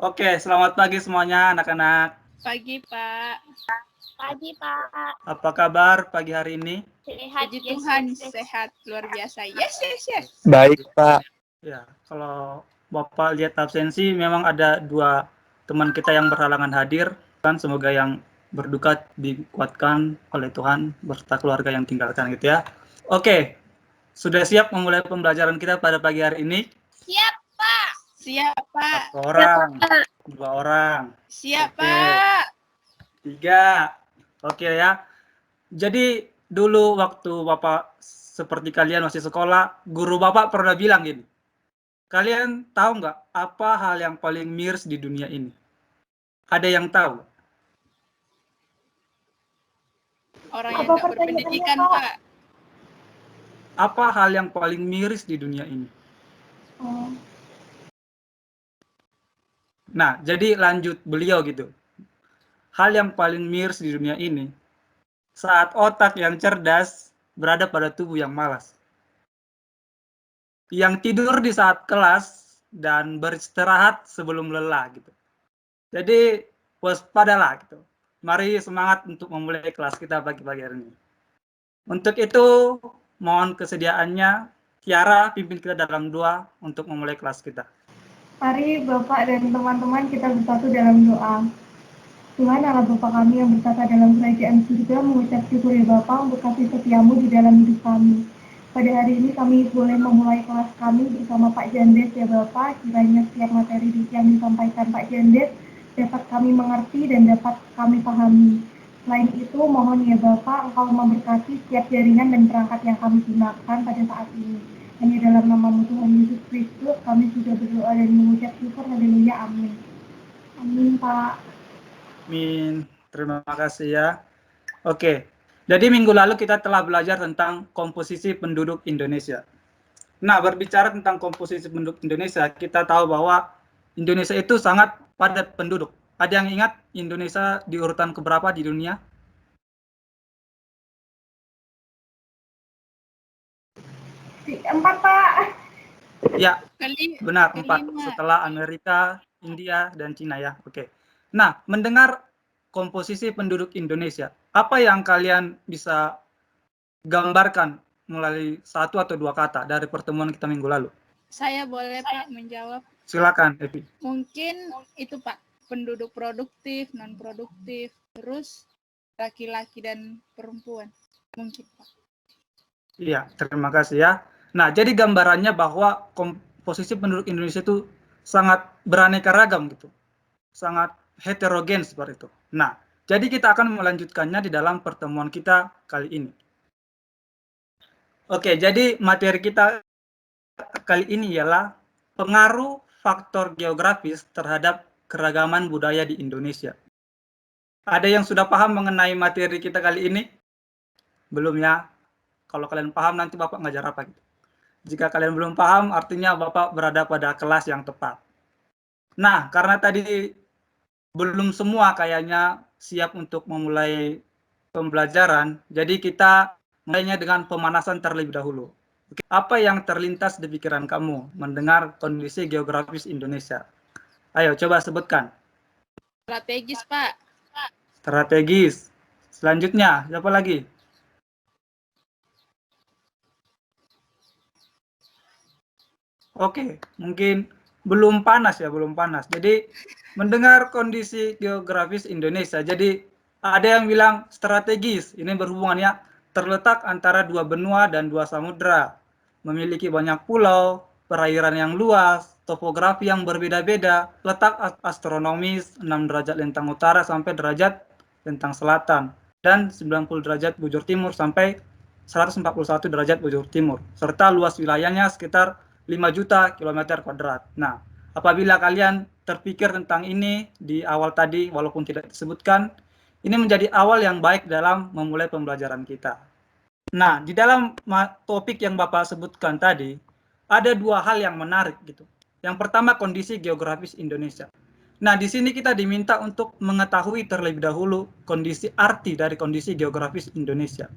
Oke, selamat pagi semuanya anak-anak. Pagi, Pak. Pagi, Pak. Apa kabar pagi hari ini? Sehat, Puji yes, Tuhan, yes, yes. sehat. Luar biasa. Yes. Baik, Pak. Ya, kalau Bapak lihat absensi, memang ada 2 teman kita yang berhalangan hadir. Kan semoga yang berduka dikuatkan oleh Tuhan beserta keluarga yang tinggalkan gitu ya. Oke, sudah siap memulai pembelajaran kita pada pagi hari ini? Siap, Pak. Siap, Pak. 1 orang, 2 orang, Siap, Oke. Pak. 3. Oke ya. Jadi dulu waktu Bapak seperti kalian masih sekolah, guru Bapak pernah bilang gini, kalian tahu nggak apa hal yang paling miris di dunia ini? Ada yang tahu? Orang yang nggak berpendidikan, Pak. Apa hal yang paling miris di dunia ini? Nah, jadi lanjut beliau gitu. Hal yang paling miris di dunia ini, saat otak yang cerdas berada pada tubuh yang malas. Yang tidur di saat kelas dan beristirahat sebelum lelah gitu. Jadi waspadalah gitu. Mari semangat untuk memulai kelas kita pagi-pagi hari ini. Untuk itu mohon kesediaannya Tiara pimpin kita dalam doa untuk memulai kelas kita. Mari Bapak dan teman-teman kita bersatu dalam doa. Tuhan Allah Bapa kami yang bertata dalam kerajaan surga, mengucap syukur ya Bapa untuk kasih setiamu di dalam hidup kami. Pada hari ini kami boleh memulai kelas kami bersama Pak Jandes ya Bapak. Kiranya setiap materi yang disampaikan Pak Jandes dapat kami mengerti dan dapat kami pahami. Selain itu mohon ya Bapak Engkau memberkati setiap jaringan dan perangkat yang kami gunakan pada saat ini. Hanya dalam nama Tuhan Yesus Kristus kami sudah berdoa dan mengucap syukur. Haleluya, amin. Amin, Pak. Amin. Terima kasih ya. Oke. Jadi minggu lalu kita telah belajar tentang komposisi penduduk Indonesia. Nah, berbicara tentang komposisi penduduk Indonesia, kita tahu bahwa Indonesia itu sangat padat penduduk. Ada yang ingat Indonesia di urutan keberapa di dunia? Empat, Pak. Ya, benar, 4. kelima. Setelah Amerika, India, dan Cina ya. Oke. Nah, mendengar komposisi penduduk Indonesia, apa yang kalian bisa gambarkan melalui 1 atau 2 kata dari pertemuan kita minggu lalu? Saya boleh, Pak, menjawab. Silakan, Evi. Mungkin itu, Pak, penduduk produktif, non-produktif, terus laki-laki dan perempuan. Mungkin, Pak. Iya, terima kasih ya. Nah, jadi gambarannya bahwa komposisi penduduk Indonesia itu sangat beraneka ragam gitu. Sangat heterogen seperti itu. Nah, jadi kita akan melanjutkannya di dalam pertemuan kita kali ini. Oke, jadi materi kita kali ini ialah pengaruh faktor geografis terhadap keragaman budaya di Indonesia. Ada yang sudah paham mengenai materi kita kali ini? Belum ya? Kalau kalian paham nanti Bapak ngajar apa gitu. Jika kalian belum paham, artinya Bapak berada pada kelas yang tepat. Nah, karena tadi belum semua kayaknya siap untuk memulai pembelajaran, jadi kita mulainya dengan pemanasan terlebih dahulu. Apa yang terlintas di pikiran kamu mendengar kondisi geografis Indonesia? Ayo, coba sebutkan. Strategis, Pak. Strategis. Selanjutnya, siapa lagi? Oke, mungkin belum panas ya, belum panas. Jadi mendengar kondisi geografis Indonesia, jadi ada yang bilang strategis, ini berhubungan ya, terletak antara 2 benua dan 2 samudra, memiliki banyak pulau, perairan yang luas, topografi yang berbeda-beda, letak astronomis 6 derajat lintang utara sampai derajat lintang selatan, dan 90 derajat bujur timur sampai 141 derajat bujur timur, serta luas wilayahnya sekitar 5 juta kilometer kuadrat. Nah, apabila kalian terpikir tentang ini di awal tadi, walaupun tidak disebutkan, ini menjadi awal yang baik dalam memulai pembelajaran kita. Nah, di dalam topik yang Bapak sebutkan tadi, ada 2 hal yang menarik gitu. Yang pertama, kondisi geografis Indonesia. Nah, di sini kita diminta untuk mengetahui terlebih dahulu kondisi arti dari kondisi geografis Indonesia.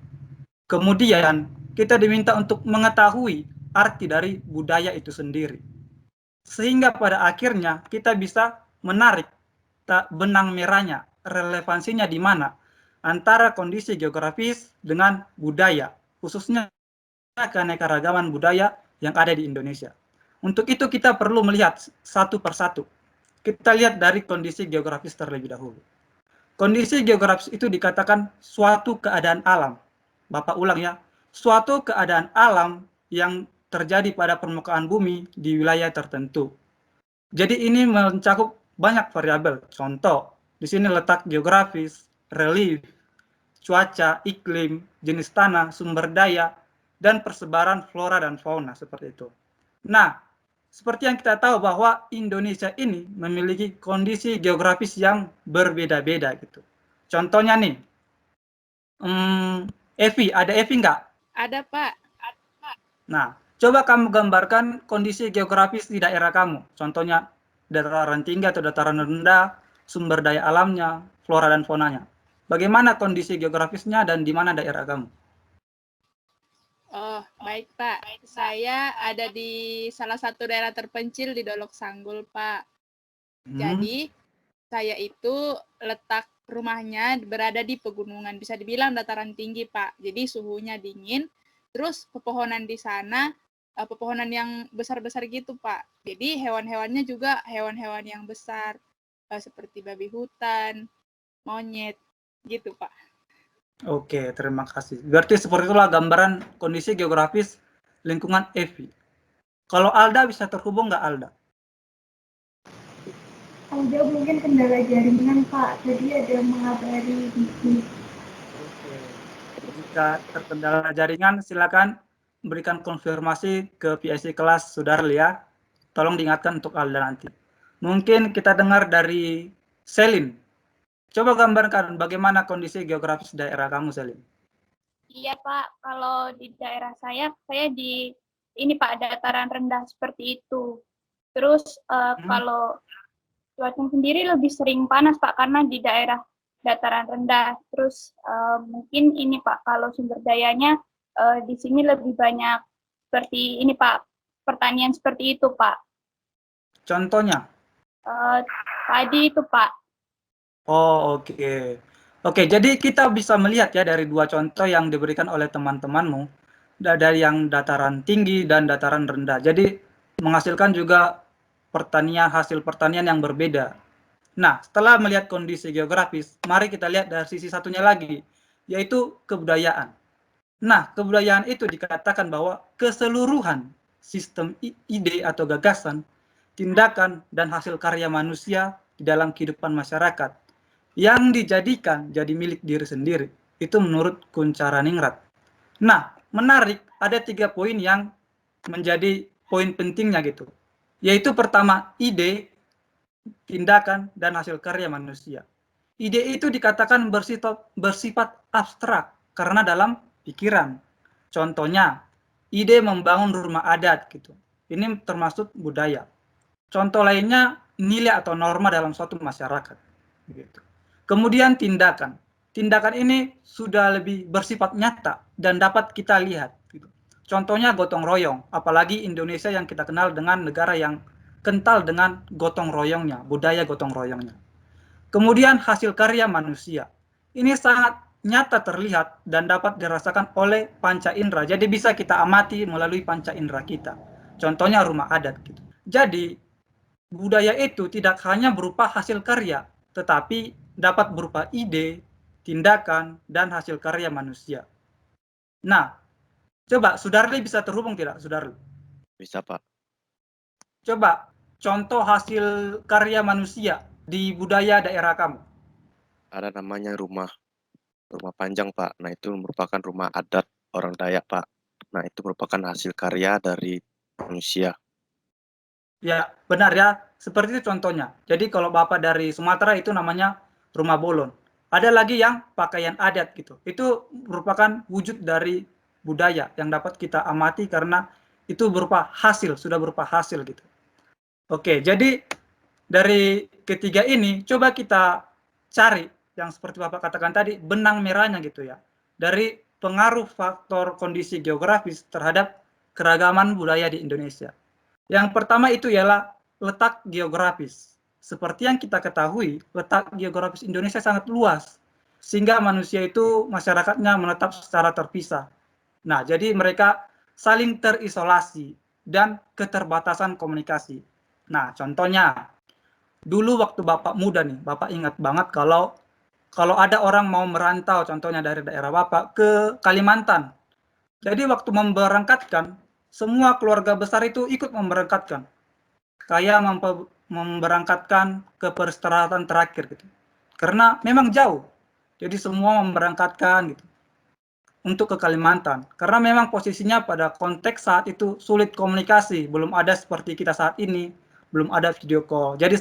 Kemudian, kita diminta untuk mengetahui arti dari budaya itu sendiri. Sehingga pada akhirnya kita bisa menarik benang merahnya, relevansinya di mana antara kondisi geografis dengan budaya, khususnya keanekaragaman budaya yang ada di Indonesia. Untuk itu kita perlu melihat satu persatu. Kita lihat dari kondisi geografis terlebih dahulu. Kondisi geografis itu dikatakan suatu keadaan alam. Bapak ulang ya, suatu keadaan alam yang terjadi pada permukaan bumi di wilayah tertentu. Jadi ini mencakup banyak variabel. Contoh, di sini letak geografis, relief, cuaca, iklim, jenis tanah, sumber daya, dan persebaran flora dan fauna seperti itu. Nah, seperti yang kita tahu bahwa Indonesia ini memiliki kondisi geografis yang berbeda-beda gitu. Contohnya nih, Evi, ada Evi nggak? Ada, Pak. Nah, coba kamu gambarkan kondisi geografis di daerah kamu. Contohnya dataran tinggi atau dataran rendah, sumber daya alamnya, flora dan faunanya. Bagaimana kondisi geografisnya dan di mana daerah kamu? Oh, baik, Pak. Saya ada di salah satu daerah terpencil di Dolok Sanggul, Pak. Jadi, saya itu letak rumahnya berada di pegunungan. Bisa dibilang dataran tinggi, Pak. Jadi, suhunya dingin. Terus, pepohonan di sana, pepohonan yang besar-besar gitu, Pak. Jadi, hewan-hewannya juga hewan-hewan yang besar. Seperti babi hutan, monyet, gitu, Pak. Oke, terima kasih. Berarti seperti itulah gambaran kondisi geografis lingkungan Evi. Kalau Alda bisa terhubung nggak Alda? Alda mungkin kendala jaringan Pak, jadi ada mengabari di. Oke. Jika terkendala jaringan, silakan berikan konfirmasi ke PIC kelas Sudarli ya. Tolong diingatkan untuk Alda nanti. Mungkin kita dengar dari Selin. Coba gambarkan bagaimana kondisi geografis daerah kamu, Selin. Iya Pak, kalau di daerah saya di ini Pak dataran rendah seperti itu. Terus kalau cuaca sendiri lebih sering panas Pak karena di daerah dataran rendah. Terus mungkin ini Pak kalau sumber dayanya di sini lebih banyak seperti ini Pak, pertanian seperti itu Pak. Contohnya? Tadi itu Pak. Oh, oke. Oke, jadi kita bisa melihat ya dari dua contoh yang diberikan oleh teman-temanmu, dari yang dataran tinggi dan dataran rendah. Jadi menghasilkan juga hasil pertanian yang berbeda. Nah, setelah melihat kondisi geografis, mari kita lihat dari sisi satunya lagi, yaitu kebudayaan. Nah, kebudayaan itu dikatakan bahwa keseluruhan sistem ide atau gagasan, tindakan, dan hasil karya manusia di dalam kehidupan masyarakat yang dijadikan jadi milik diri sendiri. Itu menurut Kuncharaningrat. Nah, menarik, ada 3 poin yang menjadi poin pentingnya gitu. Yaitu pertama, ide, tindakan, dan hasil karya manusia. Ide itu dikatakan bersifat abstrak karena dalam pikiran. Contohnya, ide membangun rumah adat gitu. Ini termasuk budaya. Contoh lainnya, nilai atau norma dalam suatu masyarakat. Gitu. Kemudian tindakan. Tindakan ini sudah lebih bersifat nyata dan dapat kita lihat. Gitu. Contohnya gotong royong, apalagi Indonesia yang kita kenal dengan negara yang kental dengan gotong royongnya, budaya gotong royongnya. Kemudian hasil karya manusia. Ini sangat nyata terlihat dan dapat dirasakan oleh panca indera. Jadi bisa kita amati melalui panca indera kita. Contohnya rumah adat. Gitu. Jadi budaya itu tidak hanya berupa hasil karya, tetapi dapat berupa ide, tindakan, dan hasil karya manusia. Nah, coba Sudarli bisa terhubung tidak, Sudarli? Bisa, Pak. Coba contoh hasil karya manusia di budaya daerah kamu. Ada namanya rumah panjang, Pak. Nah, itu merupakan rumah adat orang Dayak, Pak. Nah, itu merupakan hasil karya dari manusia. Ya, benar ya. Seperti itu contohnya. Jadi kalau Bapak dari Sumatera itu namanya rumah bolon. Ada lagi yang pakaian adat gitu. Itu merupakan wujud dari budaya yang dapat kita amati karena itu berupa hasil, sudah berupa hasil gitu. Oke, jadi dari ketiga ini coba kita cari yang seperti Bapak katakan tadi benang merahnya gitu ya. Dari pengaruh faktor kondisi geografis terhadap keragaman budaya di Indonesia. Yang pertama itu ialah letak geografis. seperti yang kita ketahui, letak geografis Indonesia sangat luas, sehingga manusia itu masyarakatnya menetap secara terpisah. Nah, jadi mereka saling terisolasi dan keterbatasan komunikasi. Nah, contohnya, dulu waktu Bapak muda nih, Bapak ingat banget kalau ada orang mau merantau, contohnya dari daerah Bapak ke Kalimantan. Jadi waktu memberangkatkan, semua keluarga besar itu ikut memberangkatkan. Kayak memberangkatkan ke peristirahatan terakhir gitu. Karena memang jauh. Jadi semua memberangkatkan gitu untuk ke Kalimantan. Karena memang posisinya pada konteks saat itu sulit komunikasi, belum ada seperti kita saat ini, belum ada video call. Jadi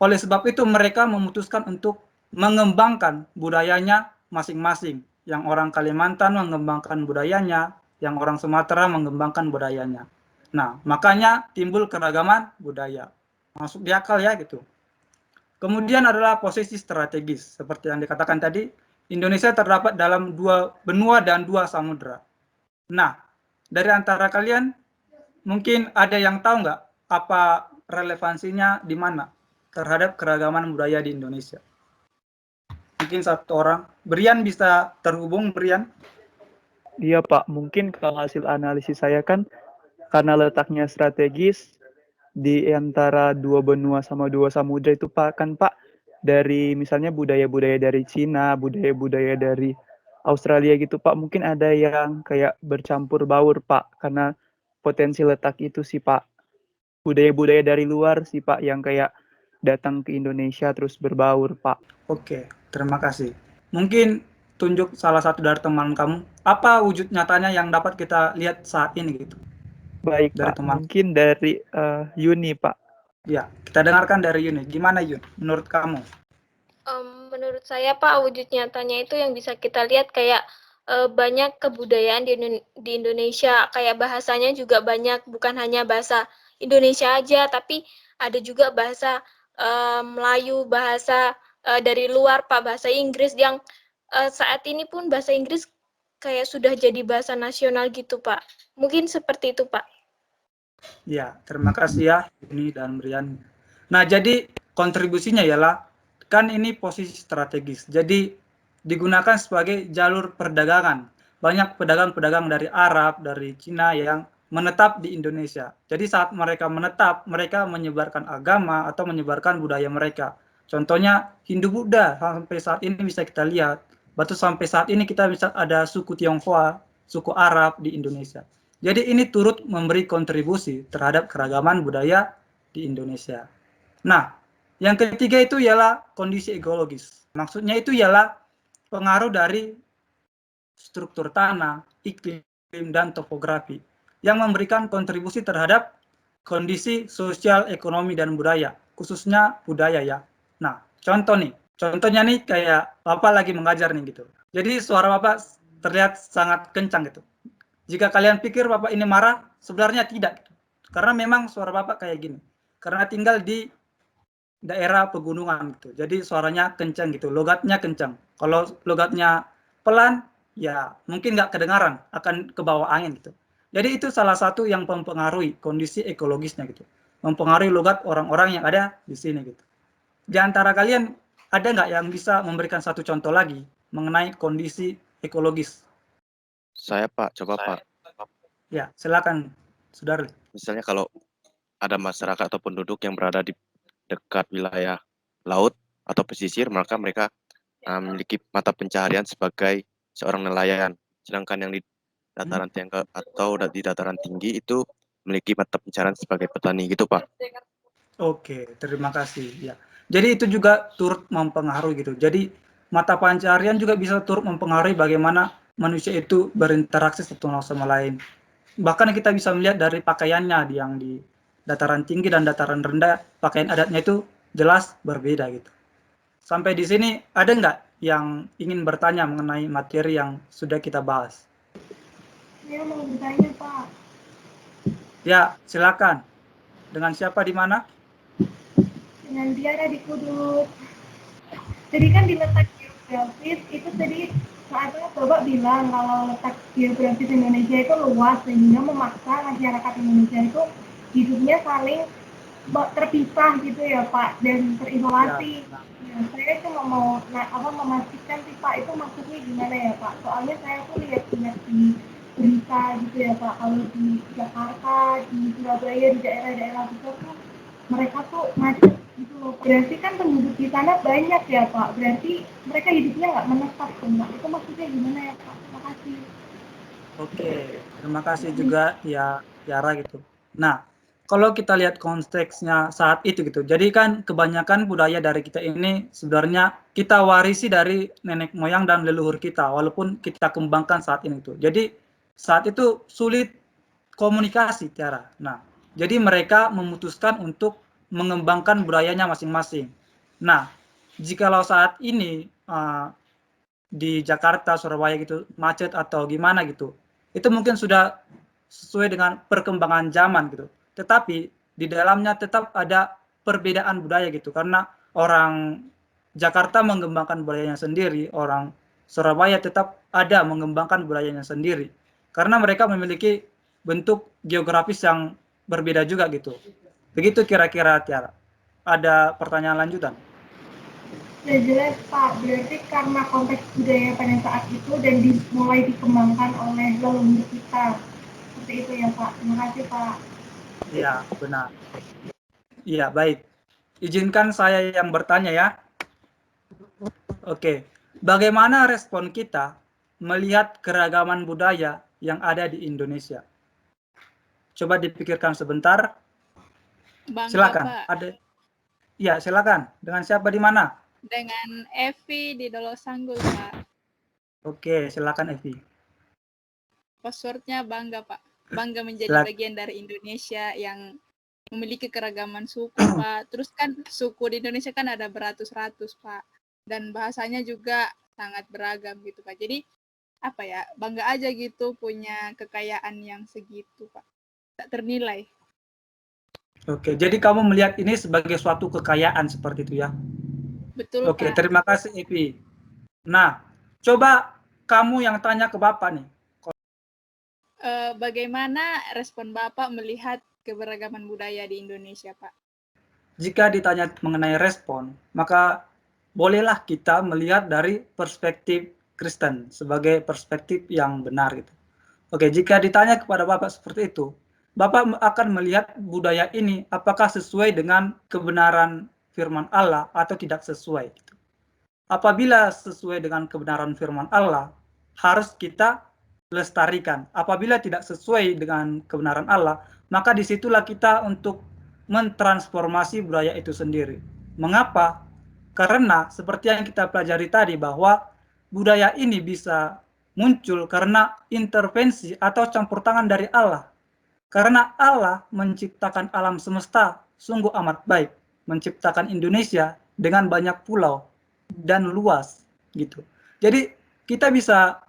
oleh sebab itu mereka memutuskan untuk mengembangkan budayanya masing-masing. Yang orang Kalimantan mengembangkan budayanya, yang orang Sumatera mengembangkan budayanya. Nah, makanya timbul keragaman budaya. Masuk di akal ya gitu. Kemudian adalah posisi strategis. Seperti yang dikatakan tadi, Indonesia terdapat dalam 2 benua dan 2 samudera. Nah, dari antara kalian mungkin ada yang tahu nggak apa relevansinya di mana terhadap keragaman budaya di Indonesia? Mungkin satu orang. Brian bisa terhubung, Brian? Iya Pak, mungkin kalau hasil analisis saya kan karena letaknya strategis di antara 2 benua sama 2 samudra itu Pak, kan Pak dari misalnya budaya-budaya dari Cina, budaya-budaya dari Australia gitu Pak, mungkin ada yang kayak bercampur baur Pak, karena potensi letak itu sih Pak. Budaya-budaya dari luar sih Pak yang kayak datang ke Indonesia terus berbaur Pak. Oke, terima kasih. Mungkin tunjuk salah satu dari teman kamu, apa wujud nyatanya yang dapat kita lihat saat ini gitu? Baik Dari Pak, teman. mungkin dari Yuni Pak. Ya, kita dengarkan dari Yuni. Gimana Yun, menurut kamu? Menurut saya Pak, wujud nyatanya itu yang bisa kita lihat kayak banyak kebudayaan di Indonesia, kayak bahasanya juga banyak, bukan hanya bahasa Indonesia aja, tapi ada juga bahasa Melayu, bahasa dari luar Pak, bahasa Inggris yang saat ini pun bahasa Inggris kayak sudah jadi bahasa nasional gitu Pak. Mungkin seperti itu Pak. Ya, terima kasih ya Yuni dan Brian. Nah, jadi kontribusinya ialah kan ini posisi strategis. Jadi digunakan sebagai jalur perdagangan. Banyak pedagang-pedagang dari Arab, dari Cina yang menetap di Indonesia. Jadi saat mereka menetap, mereka menyebarkan agama atau menyebarkan budaya mereka. Contohnya Hindu-Buddha sampai saat ini bisa kita lihat. Batu sampai saat ini kita bisa ada suku Tionghoa, suku Arab di Indonesia. Jadi ini turut memberi kontribusi terhadap keragaman budaya di Indonesia. Nah, yang ketiga itu ialah kondisi ekologis. Maksudnya itu ialah pengaruh dari struktur tanah, iklim, dan topografi yang memberikan kontribusi terhadap kondisi sosial, ekonomi, dan budaya, khususnya budaya ya. Nah, contohnya nih kayak Bapak lagi mengajar nih gitu. Jadi suara Bapak terlihat sangat kencang gitu. Jika kalian pikir Bapak ini marah, sebenarnya tidak. Karena memang suara Bapak kayak gini. Karena tinggal di daerah pegunungan gitu. Jadi suaranya kencang gitu, logatnya kencang. Kalau logatnya pelan, ya mungkin nggak kedengaran, akan ke bawah angin gitu. Jadi itu salah satu yang mempengaruhi kondisi ekologisnya gitu. Mempengaruhi logat orang-orang yang ada di sini gitu. Di antara kalian ada nggak yang bisa memberikan satu contoh lagi mengenai kondisi ekologis? Saya Pak, coba Pak. Ya, silakan, Saudara. Misalnya kalau ada masyarakat atau penduduk yang berada di dekat wilayah laut atau pesisir, maka mereka memiliki mata pencaharian sebagai seorang nelayan. Sedangkan yang di dataran tinggi atau di dataran tinggi itu memiliki mata pencaharian sebagai petani gitu Pak. Oke, terima kasih. Ya, jadi itu juga turut mempengaruhi gitu. Jadi mata pencaharian juga bisa turut mempengaruhi bagaimana manusia itu berinteraksi satu sama lain. Bahkan kita bisa melihat dari pakaiannya yang di dataran tinggi dan dataran rendah, pakaian adatnya itu jelas berbeda gitu. Sampai di sini ada nggak yang ingin bertanya mengenai materi yang sudah kita bahas? Saya mau bertanya, Pak. Ya, silakan. Dengan siapa di mana? Dengan Diana di Kudus. Jadi kan di letak geografis itu tadi saatnya Bapak bilang kalau letak geografis Indonesia itu luas sehingga memaksa masyarakat Indonesia itu hidupnya saling terpisah gitu ya Pak dan terisolasi. Ya. Ya, saya cuma mau memastikan sih Pak itu maksudnya gimana ya Pak? Soalnya saya tuh lihat-lihat di berita gitu ya Pak, kalau di Jakarta, di Surabaya, di daerah-daerah itu tuh mereka tuh macet gitu loh. Berarti kan penduduk di sana banyak ya Pak. Berarti mereka hidupnya nggak menetap tuh Pak. Itu maksudnya gimana ya Pak? Terima kasih. Oke, terima kasih juga ya Tiara gitu. Nah, kalau kita lihat konteksnya saat itu gitu, jadi kan kebanyakan budaya dari kita ini sebenarnya kita warisi dari nenek moyang dan leluhur kita, walaupun kita kembangkan saat ini tuh. Jadi saat itu sulit komunikasi Tiara. Nah, jadi mereka memutuskan untuk mengembangkan budayanya masing-masing. Nah, jikalau saat ini di Jakarta, Surabaya gitu, macet atau gimana gitu, itu mungkin sudah sesuai dengan perkembangan zaman gitu. Tetapi di dalamnya tetap ada perbedaan budaya gitu, karena orang Jakarta mengembangkan budayanya sendiri, orang Surabaya tetap ada mengembangkan budayanya sendiri, karena mereka memiliki bentuk geografis yang berbeda juga gitu. Begitu kira-kira Tiara. Ada pertanyaan lanjutan? Ya jelas Pak, berarti karena konteks budaya pada saat itu dan mulai dikembangkan oleh leluhur kita. Seperti itu ya Pak. Terima kasih Pak. Iya, benar. Iya, baik. Izinkan saya yang bertanya ya. Oke. Bagaimana respon kita melihat keragaman budaya yang ada di Indonesia? Coba dipikirkan sebentar. Bangga, Silakan. Pak. Ada. Iya, silakan. Dengan siapa di mana? Dengan Evi di Dolok Sanggul, Pak. Oke, silakan Evi. Passwordnya bangga, Pak. Bangga menjadi bagian dari Indonesia yang memiliki keragaman suku, Pak. Terus kan suku di Indonesia kan ada beratus-ratus, Pak. Dan bahasanya juga sangat beragam gitu, Pak. Jadi apa ya, bangga aja gitu punya kekayaan yang segitu, Pak. Tak ternilai. Oke, jadi kamu melihat ini sebagai suatu kekayaan seperti itu ya? Betul, Oke, Pak. terima kasih Evi. Nah, coba kamu yang tanya ke Bapak nih. Bagaimana respon Bapak melihat keberagaman budaya di Indonesia, Pak? Jika ditanya mengenai respon, maka bolehlah kita melihat dari perspektif Kristen sebagai perspektif yang benar gitu. Oke, jika ditanya kepada Bapak seperti itu, Bapak akan melihat budaya ini apakah sesuai dengan kebenaran firman Allah atau tidak sesuai. Apabila sesuai dengan kebenaran firman Allah, harus kita lestarikan. Apabila tidak sesuai dengan kebenaran Allah, maka disitulah kita untuk mentransformasi budaya itu sendiri. Mengapa? Karena seperti yang kita pelajari tadi bahwa budaya ini bisa muncul karena intervensi atau campur tangan dari Allah. Karena Allah menciptakan alam semesta sungguh amat baik, menciptakan Indonesia dengan banyak pulau dan luas gitu. Jadi kita bisa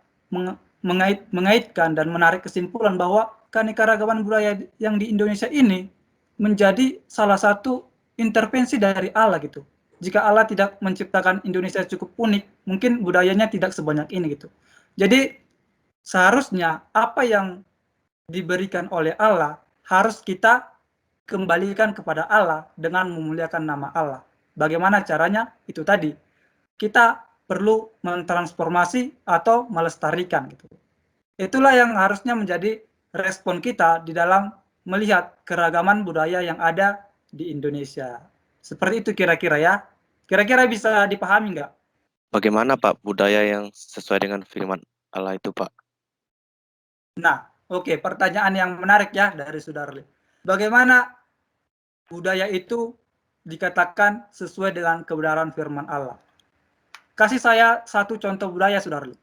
mengaitkan dan menarik kesimpulan bahwa keanekaragaman budaya yang di Indonesia ini menjadi salah satu intervensi dari Allah gitu. Jika Allah tidak menciptakan Indonesia cukup unik, mungkin budayanya tidak sebanyak ini gitu. Jadi seharusnya apa yang diberikan oleh Allah harus kita kembalikan kepada Allah dengan memuliakan nama Allah. Bagaimana caranya? Itu tadi. Kita perlu mentransformasi atau melestarikan gitu. Itulah yang harusnya menjadi respon kita di dalam melihat keragaman budaya yang ada di Indonesia. Seperti itu kira-kira ya. Kira-kira bisa dipahami nggak? Bagaimana Pak budaya yang sesuai dengan firman Allah itu Pak? Nah, oke, pertanyaan yang menarik ya dari Sudarli. Bagaimana budaya itu dikatakan sesuai dengan kebenaran firman Allah? Kasih saya satu contoh budaya, Sudarli,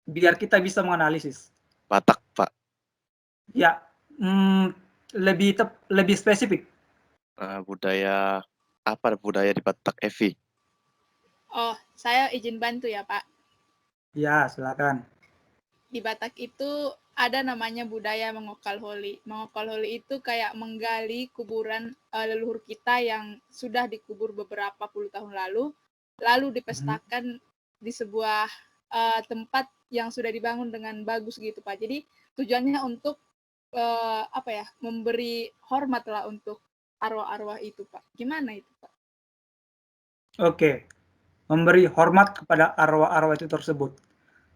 biar kita bisa menganalisis. Batak Pak. Ya, lebih spesifik. Budaya apa budaya di Batak Evi? Oh, saya izin bantu ya, Pak. Ya, silakan. Di Batak itu ada namanya budaya mengokal holi. Mengokal holi itu kayak menggali kuburan leluhur kita yang sudah dikubur beberapa puluh tahun lalu dipestakan di sebuah tempat yang sudah dibangun dengan bagus gitu, Pak. Jadi tujuannya untuk memberi hormat lah untuk arwah-arwah itu, Pak. Gimana itu, Pak? Oke, memberi hormat kepada arwah-arwah itu tersebut.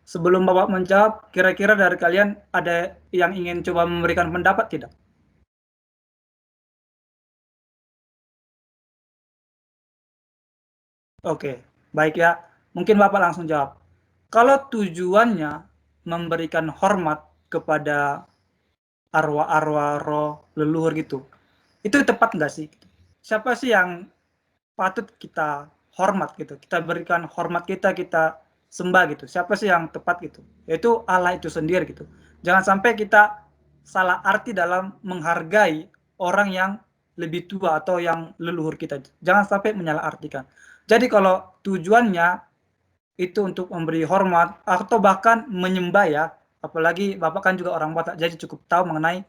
Sebelum Bapak menjawab, kira-kira dari kalian ada yang ingin coba memberikan pendapat tidak? Oke, baik ya. Mungkin Bapak langsung jawab. Kalau tujuannya memberikan hormat kepada arwah-arwah roh leluhur gitu, itu tepat nggak sih? Siapa sih yang patut kita hormat gitu? Kita berikan hormat kita sembah gitu. Siapa sih yang tepat gitu? Yaitu Allah itu sendiri gitu. Jangan sampai kita salah arti dalam menghargai orang yang lebih tua atau yang leluhur kita. Jangan sampai menyalahartikan. Jadi kalau tujuannya itu untuk memberi hormat atau bahkan menyembah ya, apalagi Bapak kan juga orang Batak, jadi cukup tahu mengenai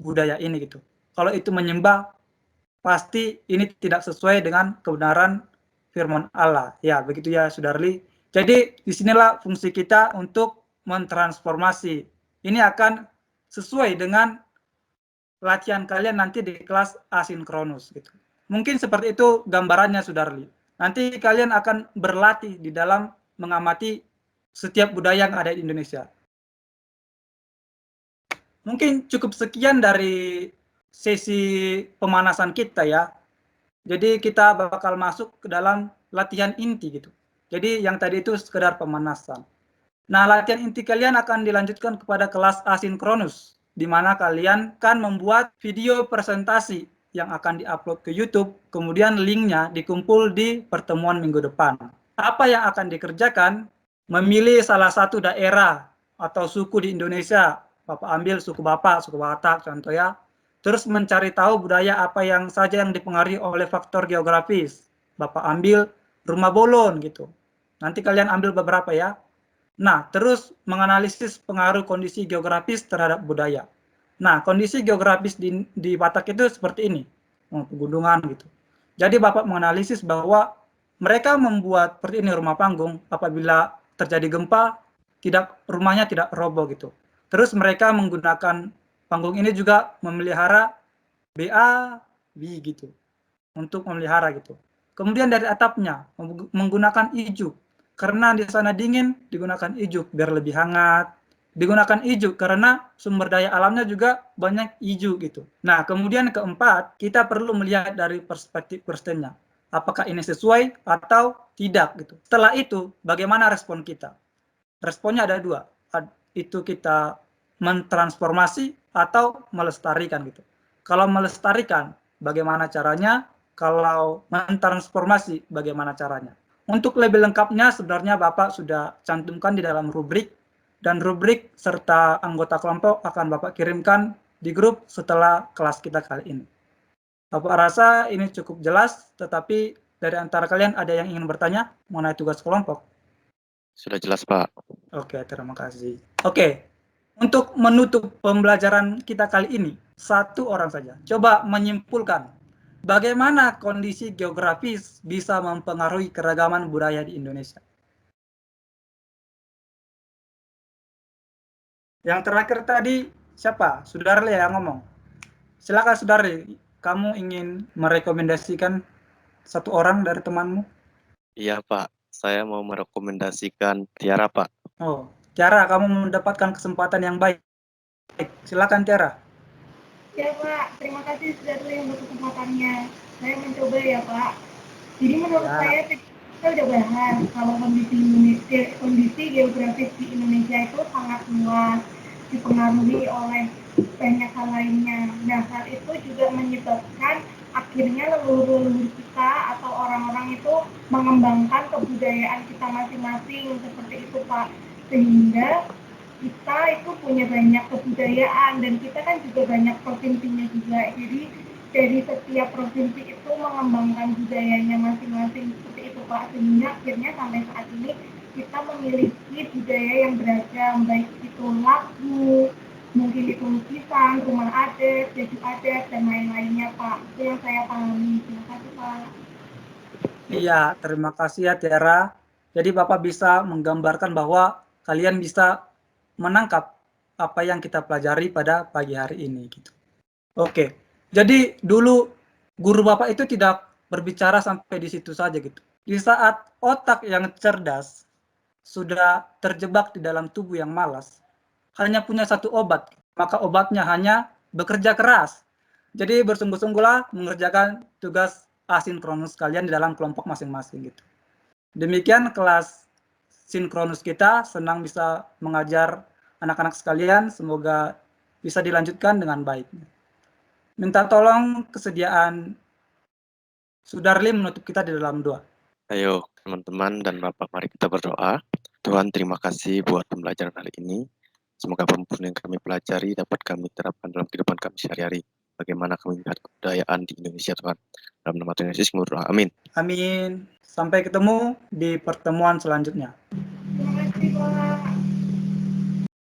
budaya ini gitu. Kalau itu menyembah, pasti ini tidak sesuai dengan kebenaran firman Allah. Ya, begitu ya, Sudarli. Jadi, disinilah fungsi kita untuk mentransformasi. Ini akan sesuai dengan latihan kalian nanti di kelas asinkronus gitu. Mungkin seperti itu gambarannya, Sudarli. Nanti kalian akan berlatih di dalam mengamati setiap budaya yang ada di Indonesia. Mungkin cukup sekian dari sesi pemanasan kita ya. Jadi kita bakal masuk ke dalam latihan inti gitu. Jadi yang tadi itu sekedar pemanasan. Nah, latihan inti kalian akan dilanjutkan kepada kelas asinkronus, di mana kalian kan membuat video presentasi yang akan diupload ke YouTube, kemudian linknya dikumpul di pertemuan minggu depan. Apa yang akan dikerjakan? Memilih salah satu daerah atau suku di Indonesia. Bapak ambil suku Bapak, suku Batak contoh ya. Terus mencari tahu budaya apa yang saja yang dipengaruhi oleh faktor geografis. Bapak ambil rumah bolon gitu. Nanti kalian ambil beberapa ya. Nah, terus menganalisis pengaruh kondisi geografis terhadap budaya. Nah, kondisi geografis di Batak itu seperti ini. Pegunungan gitu. Jadi Bapak menganalisis bahwa mereka membuat seperti ini rumah panggung apabila terjadi gempa rumahnya tidak roboh gitu. Terus mereka menggunakan panggung ini juga memelihara BA, B gitu. Untuk memelihara gitu. Kemudian dari atapnya menggunakan ijuk. Karena di sana dingin digunakan ijuk biar lebih hangat. Digunakan ijuk karena sumber daya alamnya juga banyak ijuk gitu. Nah, kemudian keempat, kita perlu melihat dari perspektif Kristennya. Apakah ini sesuai atau tidak gitu. Setelah itu, bagaimana respon kita? Responnya ada dua. Itu kita mentransformasi atau melestarikan gitu. Kalau melestarikan, bagaimana caranya? Kalau mentransformasi, bagaimana caranya? Untuk lebih lengkapnya, sebenarnya Bapak sudah cantumkan di dalam rubrik, dan rubrik serta anggota kelompok akan Bapak kirimkan di grup setelah kelas kita kali ini. Bapak rasa ini cukup jelas, tetapi dari antara kalian ada yang ingin bertanya mengenai tugas kelompok? Sudah jelas, Pak. Oke, terima kasih. Oke, untuk menutup pembelajaran kita kali ini, satu orang saja. Coba menyimpulkan, bagaimana kondisi geografis bisa mempengaruhi keragaman budaya di Indonesia? Yang terakhir tadi, siapa? Sudarli yang ngomong. Silakan Sudarli, kamu ingin merekomendasikan satu orang dari temanmu? Iya, Pak. Saya mau merekomendasikan Tiara, Pak. Oh, Tiara, kamu mendapatkan kesempatan yang baik. Silakan Tiara. Ya Pak, terima kasih sudah untuk kesempatannya. Saya mencoba ya Pak. Jadi menurut saya kita udah bahas kalau kondisi geografis di Indonesia itu sangat luas, dipengaruhi oleh banyak hal lainnya. Nah, hal itu juga menyebabkan akhirnya leluhur-leluhur kita atau orang-orang itu mengembangkan kebudayaan kita masing-masing seperti itu Pak. Sehingga kita itu punya banyak kebudayaan dan kita kan juga banyak provinsinya juga. Jadi dari setiap provinsi itu mengembangkan budayanya masing-masing seperti itu Pak. Sehingga akhirnya sampai saat ini kita memiliki budaya yang beragam, baik itu lagu, mungkin itu lukisan, rumah adat, baju adat, dan lain-lainnya Pak. Itu yang saya pahami. Terima kasih Pak. Iya, terima kasih ya Tiara. Jadi Bapak bisa menggambarkan bahwa kalian bisa menangkap apa yang kita pelajari pada pagi hari ini gitu. Oke. Jadi dulu guru Bapak itu tidak berbicara sampai di situ saja gitu. Di saat otak yang cerdas sudah terjebak di dalam tubuh yang malas, hanya punya satu obat, maka obatnya hanya bekerja keras. Jadi bersungguh-sungguhlah mengerjakan tugas asinkronus kalian di dalam kelompok masing-masing gitu. Demikian kelas sinkronus kita, senang bisa mengajar anak-anak sekalian, semoga bisa dilanjutkan dengan baik. Minta tolong kesediaan Sudarli menutup kita di dalam doa. Ayo teman-teman dan Bapak, mari kita berdoa. Tuhan, terima kasih buat pembelajaran hari ini. Semoga apapun yang kami pelajari dapat kami terapkan dalam kehidupan kami sehari-hari. Bagaimana kami melihat kebudayaan di Indonesia, Tuhan. Dalam nama Tuhan Yesus, kami berdoa. Amin. Amin. Sampai ketemu di pertemuan selanjutnya. Terima kasih, Pak.